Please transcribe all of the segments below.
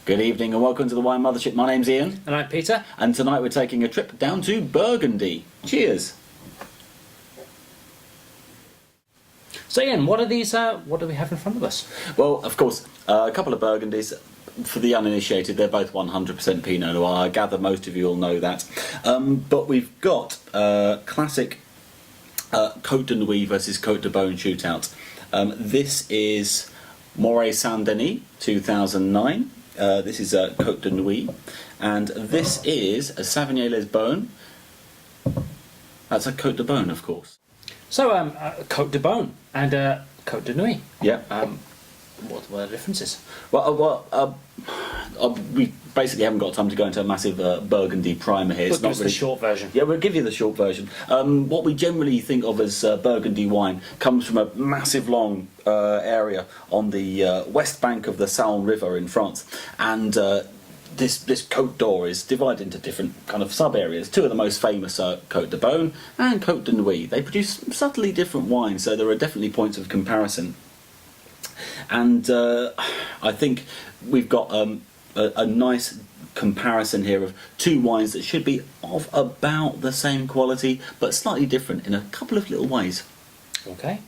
Good evening and welcome to the Wine Mothership. My name's Ian. And I'm Peter. And tonight we're taking a trip down to Burgundy. Cheers! So Ian, what are these, what do we have in front of us? Well, of course, a couple of Burgundies. For the uninitiated, they're both 100% Pinot Noir. I gather most of you all know that. But we've got classic Couldn versus Côte de Beaune shootout. This is Morey-Saint-Dennis 2009. This is Côte de Nuit, and this is a Savigny-Les-Beaune. That's a Côte de Beaune, of course. So, Côte de Beaune and Côte de Nuit. Yeah. What were the differences? Well, we basically haven't got time to go into a massive Burgundy primer here. It's not really the short version. Yeah, we'll give you the short version. What we generally think of as Burgundy wine comes from a massive long area on the west bank of the Saône River in France, and this Côte d'Or is divided into different kind of sub areas. Two of the most famous are Côte de Beaune and Côte de Nuit. They produce subtly different wines, so there are definitely points of comparison. And I think we've got a nice comparison here of two wines that should be of about the same quality but slightly different in a couple of little ways. Okay.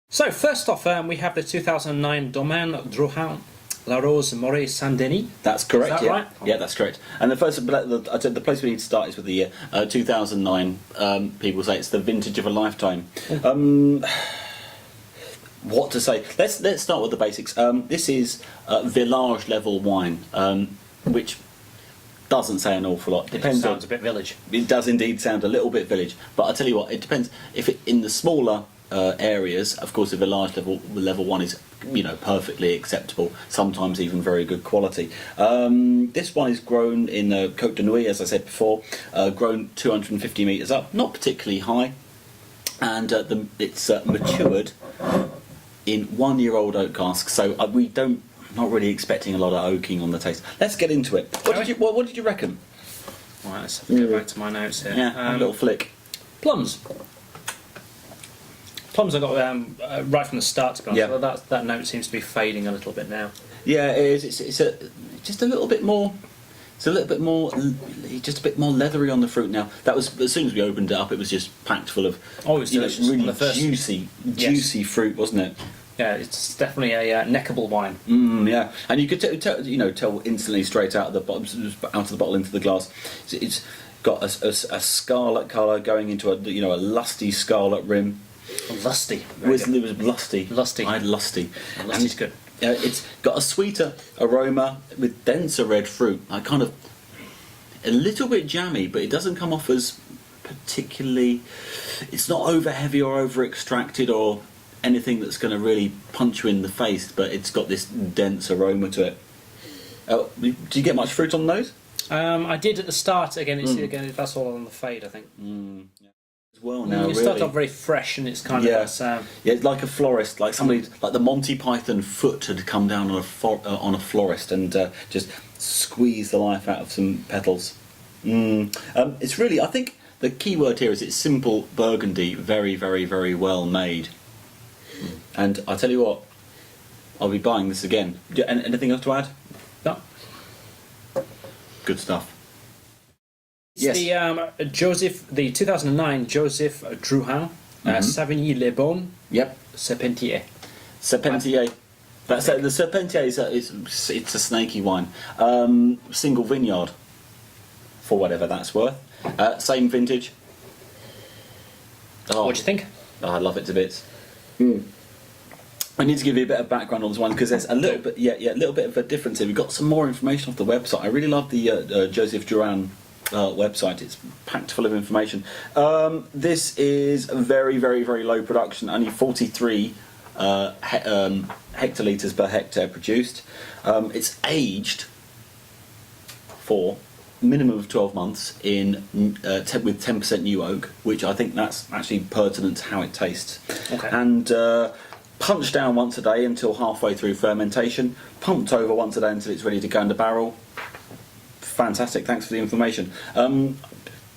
So first off, we have the 2009 Domaine Drouhin-Laroze Morey-Saint-Dennis. That's correct. Is that yeah. right? Yeah, that's correct. And the first, I'd say the place we need to start is with the year 2009. People say it's the vintage of a lifetime. What to say? Let's start with the basics. This is village level wine, which doesn't say an awful lot. Depends. It sounds a bit village. It does indeed sound a little bit village, but I tell you what, it depends. If it, in the smaller areas, of course, the village level one is, you know, perfectly acceptable. Sometimes even very good quality. This one is grown in Côte de Nuit, as I said before, grown 250 metres up, not particularly high, and it's matured in 1-year-old oak casks, so we don't, not really expecting a lot of oaking on the taste. Let's get into it. What did you reckon? Right, let's have to go back to my notes here. Yeah, a little flick. Plums. Plums I got right from the start, to be honest. Yeah. So that note seems to be fading a little bit now. Yeah, it is. It's just a little bit more. It's a little bit more, just a bit more leathery on the fruit now. That was, as soon as we opened it up, it was just packed full of, really juicy fruit, wasn't it? Yeah, it's definitely a neckable wine. Yeah, and you could tell instantly straight out of the bottle into the glass. It's got a scarlet colour going into a lusty scarlet rim. Lusty. It was lusty. Lusty. I had lusty. Lusty's good. It's got a sweeter aroma with denser red fruit. Kind of a little bit jammy, but it doesn't come off as particularly. It's not over heavy or over extracted or anything that's going to really punch you in the face. But it's got this dense aroma to it. Do you get much fruit on those? I did at the start. Again, that's all on the fade, I think. Yeah. Well, now you start off very fresh, and it's kind of it's like a florist, like somebody like the Monty Python foot had come down on a florist and just squeezed the life out of some petals. It's really, I think the key word here is it's simple Burgundy, very, very, very well made. And I tell you what, I'll be buying this again. Anything else to add? No. Good stuff. It's the 2009 Joseph Drouhin Savigny-Les-Beaune. Yep. Serpentier. That's the Serpentier it's a snaky wine. Single vineyard, for whatever that's worth. Same vintage. What do you think? Oh, I love it to bits. I need to give you a bit of background on this one because there's a little bit, a little bit of a difference here. We've got some more information off the website. I really love the Joseph Drouhin website. It's packed full of information. This is very, very, very low production, only 43 hectolitres per hectare produced. It's aged for minimum of 12 months in with 10% new oak, which I think that's actually pertinent to how it tastes. Okay. And punched down once a day until halfway through fermentation, pumped over once a day until it's ready to go in the barrel. Fantastic, thanks for the information.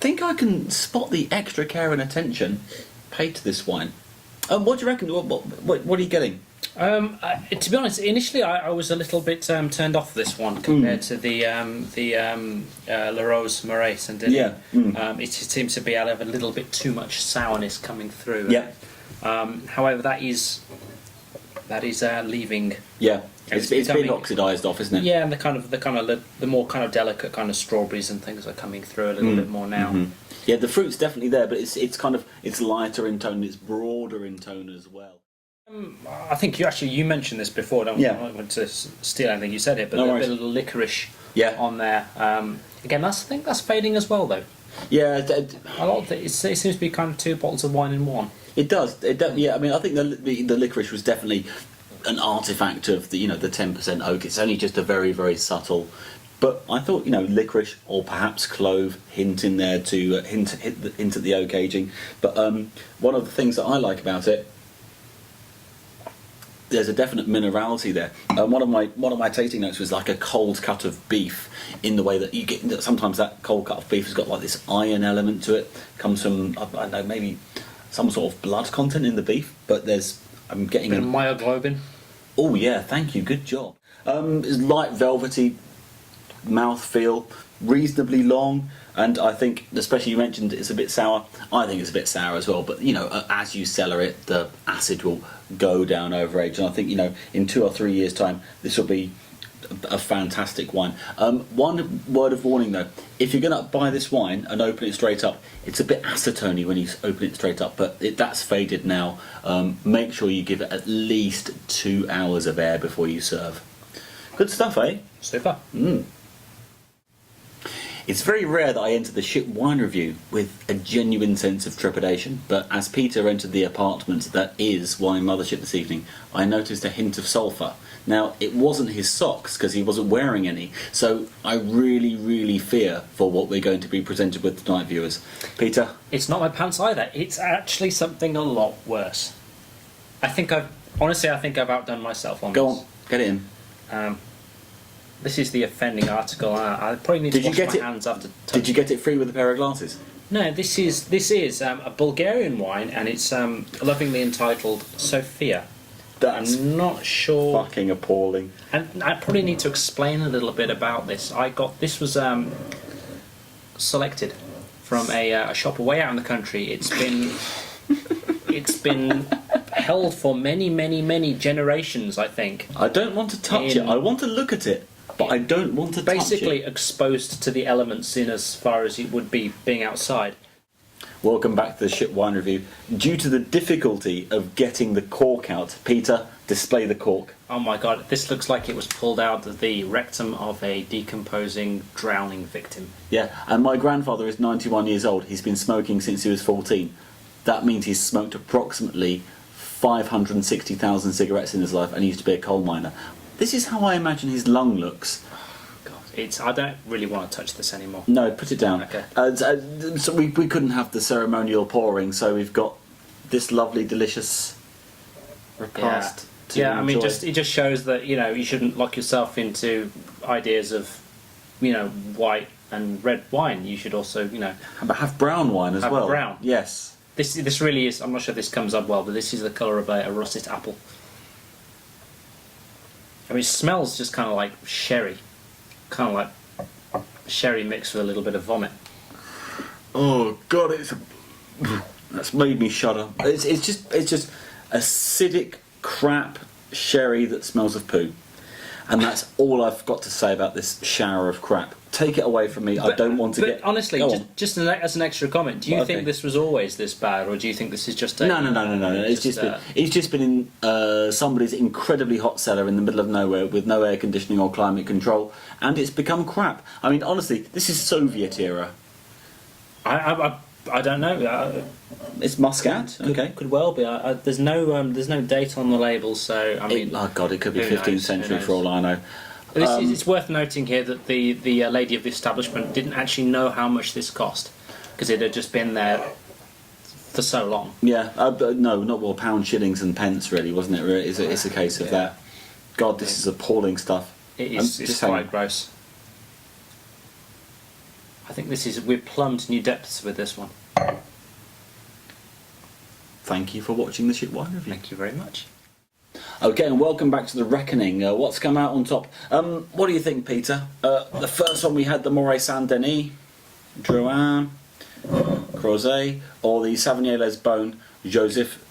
Think I can spot the extra care and attention paid to this wine. What do you reckon? What are you getting? To be honest, initially I was a little bit turned off this one compared to the Laroze Morey-Saint-Denis. Yeah. It seems to be a little bit too much sourness coming through. Yeah. However, that is leaving. Yeah. It's been becoming oxidised off, isn't it? Yeah, and the more kind of delicate kind of strawberries and things are coming through a little bit more now. Mm-hmm. Yeah, the fruit's definitely there, but it's lighter in tone, it's broader in tone as well. I think you mentioned this before. I don't want to steal anything you said here, but No there's a bit of licorice Yeah. on there. Again, I think that's fading as well, though. Yeah, A lot of it seems to be kind of two bottles of wine in one. it does. Yeah, I mean, I think the licorice was definitely an artifact of the 10% oak. It's only just a very, very subtle. But I thought, licorice or perhaps clove hint in there to hint at the oak aging. But one of the things that I like about it, there's a definite minerality there. One of my tasting notes was like a cold cut of beef, in the way that you get sometimes that cold cut of beef has got like this iron element to it. Comes from I don't know, maybe some sort of blood content in the beef, but I'm getting Bit of myoglobin. Oh yeah, thank you, good job. It's light velvety mouth feel, reasonably long, and I think, especially you mentioned it's a bit sour. I think it's a bit sour as well, but as you cellar it, the acid will go down over age, and I think in 2 or 3 years' time this will be a fantastic wine. One word of warning though: if you're going to buy this wine and open it straight up, it's a bit acetone when you open it straight up, but that's faded now. Make sure you give it at least 2 hours of air before you serve. Good stuff, eh? Super. It's very rare that I enter the ship wine review with a genuine sense of trepidation, but as Peter entered the apartment that is Wine Mothership this evening, I noticed a hint of sulphur. Now, it wasn't his socks, because he wasn't wearing any, so I really, really fear for what we're going to be presented with tonight, viewers. Peter? It's not my pants either. It's actually something a lot worse. I think I've outdone myself on this. Go on, get it in. This is the offending article. I probably need to wash my hands after. Did you get it free with a pair of glasses? No, this is a Bulgarian wine, and it's lovingly entitled Sofia. That's I'm not sure. fucking appalling. And I probably need to explain a little bit about this. This was selected from a shop way out in the country. It's been held for many, many, many generations, I think. I don't want to touch it. I want to look at it, but I don't want to touch it. Basically exposed to the elements in as far as it would be being outside. Welcome back to the Ship Wine Review. Due to the difficulty of getting the cork out, Peter, display the cork. Oh my god, this looks like it was pulled out of the rectum of a decomposing, drowning victim. Yeah, and my grandfather is 91 years old. He's been smoking since he was 14. That means he's smoked approximately 560,000 cigarettes in his life, and he used to be a coal miner. This is how I imagine his lung looks. I don't really want to touch this anymore. No, put it down. Okay. So we couldn't have the ceremonial pouring, so we've got this lovely, delicious repast. Yeah, I mean, it just shows that you shouldn't lock yourself into ideas of white and red wine. You should also but have brown wine as well. Brown. Yes. This really is. I'm not sure if this comes up well, but this is the colour of a russet apple. I mean, it smells just kind of like sherry. Kind of like sherry mixed with a little bit of vomit. Oh God, that's made me shudder. It's just acidic crap sherry that smells of poo, and that's all I've got to say about this shower of crap. Take it away from me. I don't want to get. Honestly, just as an extra comment, do you think this was always this bad, or do you think this is just a... No. It's just been in somebody's incredibly hot cellar in the middle of nowhere with no air conditioning or climate control, and it's become crap. I mean, honestly, this is Soviet era. I don't know. It's Muscat. Okay, could well be. There's no date on the label, so I mean. Oh God, it could be 15th century for all I know. It's worth noting here that the lady of the establishment didn't actually know how much this cost, because it had just been there for so long. Yeah, but no, not well, pound, shillings, and pence, really, wasn't it? Really, it's a case of that. God, this is appalling stuff. It is. It's quite gross. I think we've plumbed new depths with this one. Thank you for watching the Ship Wine Review. Thank you very much. Okay, and welcome back to the reckoning. What's come out on top? What do you think, Peter? The first one we had the Morey-Saint-Denis, Drouhin-Laroze, or the Savigny-Les-Beaune, Joseph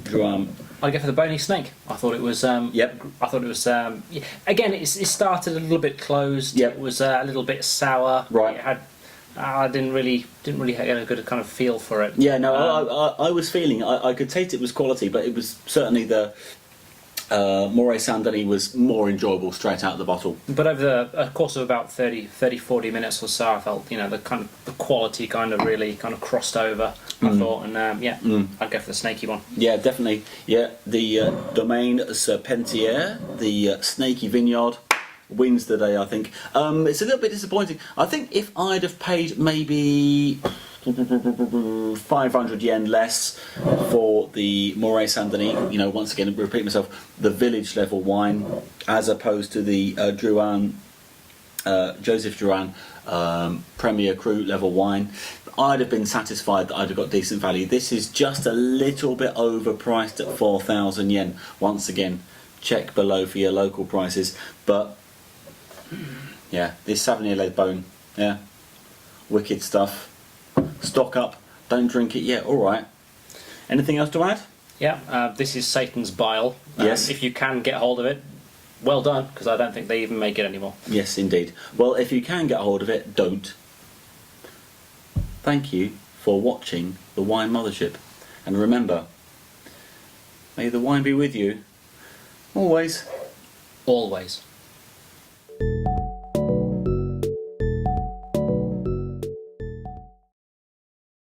Drouhin. I'd go for the bony snake. I thought it was. Yep. I thought it was. Again, it started a little bit closed. Yep. It was a little bit sour. Right. It had. I didn't really get a good kind of feel for it. Yeah, no, I was feeling. I could taste it was quality, but it was certainly the Morey-Saint-Denis was more enjoyable straight out of the bottle. But over the course of about 40 minutes or so, I felt the quality kind of really kind of crossed over. I thought, and I'd go for the snaky one. Yeah, definitely. Yeah, the Domaine Serpentier, the snaky vineyard, wins the day, I think. It's a little bit disappointing. I think if I'd have paid maybe 500 yen less for the Morey-Saint-Denis, once again, repeat myself, the village level wine, as opposed to the Joseph Drouhin Premier Cru level wine, I'd have been satisfied that I'd have got decent value. This is just a little bit overpriced at 4,000 yen. Once again, check below for your local prices. But yeah, this Savigny-Les-Beaune, yeah, wicked stuff. Stock up, don't drink it yet. All right. Anything else to add? Yeah, this is Satan's bile. Yes. If you can get hold of it, well done, because I don't think they even make it anymore. Yes, indeed. Well, if you can get hold of it, don't. Thank you for watching the Wine Mothership, and remember, may the wine be with you always. Always.